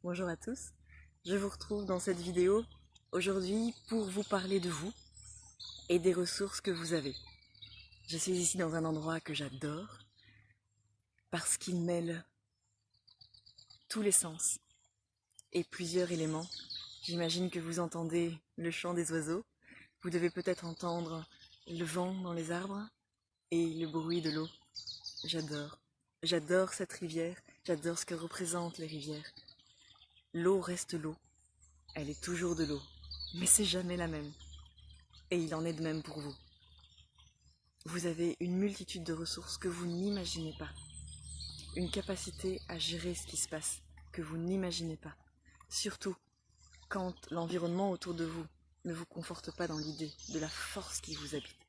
Bonjour à tous, je vous retrouve dans cette vidéo aujourd'hui pour vous parler de vous et des ressources que vous avez. Je suis ici dans un endroit que j'adore parce qu'il mêle tous les sens et plusieurs éléments. J'imagine que vous entendez le chant des oiseaux, vous devez peut-être entendre le vent dans les arbres et le bruit de l'eau. J'adore. J'adore cette rivière, j'adore ce que représentent les rivières. L'eau reste l'eau, elle est toujours de l'eau, mais c'est jamais la même. Et il en est de même pour vous. Vous avez une multitude de ressources que vous n'imaginez pas. Une capacité à gérer ce qui se passe que vous n'imaginez pas. Surtout quand l'environnement autour de vous ne vous conforte pas dans l'idée de la force qui vous habite.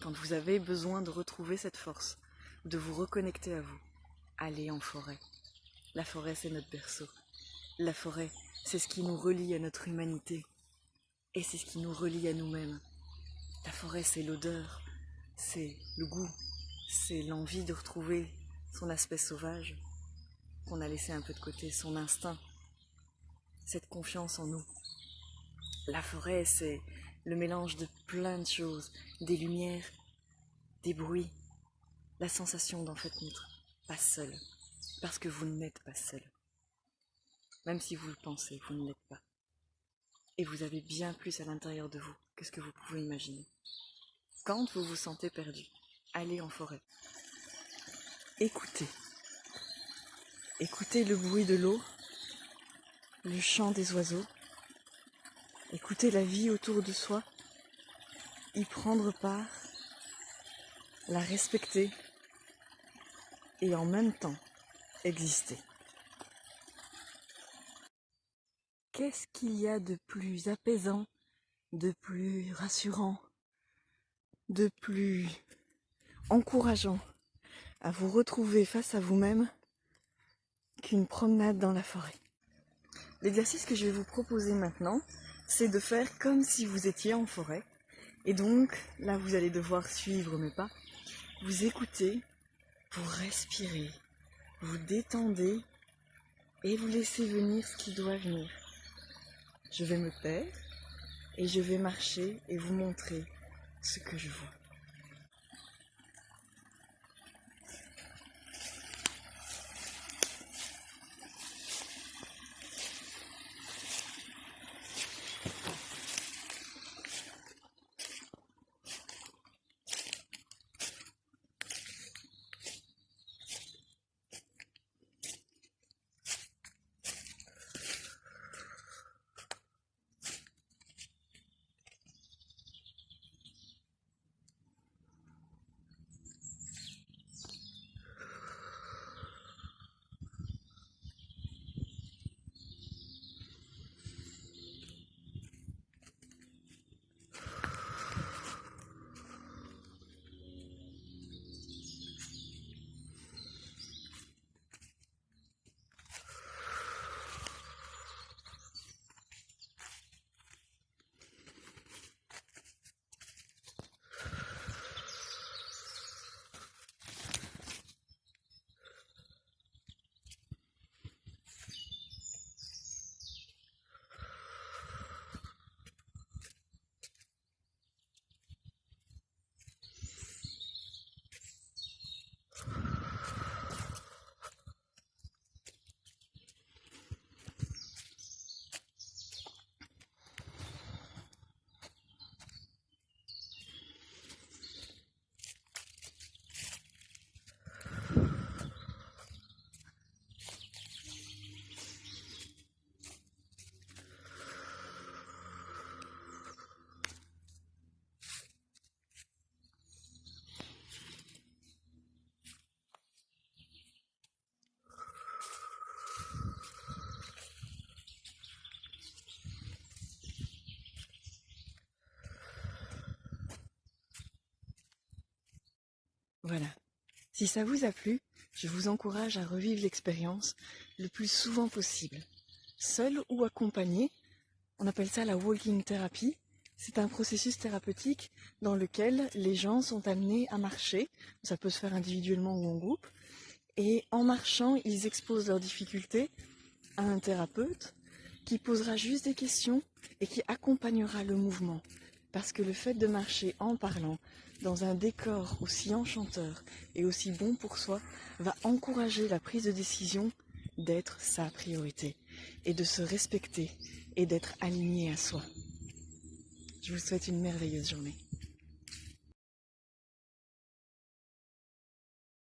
Quand vous avez besoin de retrouver cette force, de vous reconnecter à vous, allez en forêt. La forêt, c'est notre berceau. La forêt, c'est ce qui nous relie à notre humanité. Et c'est ce qui nous relie à nous-mêmes. La forêt, c'est l'odeur, c'est le goût, c'est l'envie de retrouver son aspect sauvage, qu'on a laissé un peu de côté, son instinct, cette confiance en nous. La forêt, c'est le mélange de plein de choses, des lumières, des bruits, la sensation d'en fait n'être pas seul, parce que vous n'êtes pas seul. Même si vous le pensez, vous ne l'êtes pas. Et vous avez bien plus à l'intérieur de vous que ce que vous pouvez imaginer. Quand vous vous sentez perdu, allez en forêt. Écoutez. Écoutez le bruit de l'eau, le chant des oiseaux. Écoutez la vie autour de soi. Y prendre part, la respecter et en même temps exister. Qu'est-ce qu'il y a de plus apaisant, de plus rassurant, de plus encourageant à vous retrouver face à vous-même qu'une promenade dans la forêt? L'exercice que je vais vous proposer maintenant, c'est de faire comme si vous étiez en forêt. Et donc, là vous allez devoir suivre mes pas. Vous écoutez, vous respirez, vous détendez et vous laissez venir ce qui doit venir. Je vais me taire et je vais marcher et vous montrer ce que je vois. Voilà. Si ça vous a plu, je vous encourage à revivre l'expérience le plus souvent possible. Seul ou accompagné, on appelle ça la walking therapy. C'est un processus thérapeutique dans lequel les gens sont amenés à marcher. Ça peut se faire individuellement ou en groupe. Et en marchant, ils exposent leurs difficultés à un thérapeute qui posera juste des questions et qui accompagnera le mouvement. Parce que le fait de marcher en parlant dans un décor aussi enchanteur et aussi bon pour soi va encourager la prise de décision d'être sa priorité et de se respecter et d'être aligné à soi. Je vous souhaite une merveilleuse journée.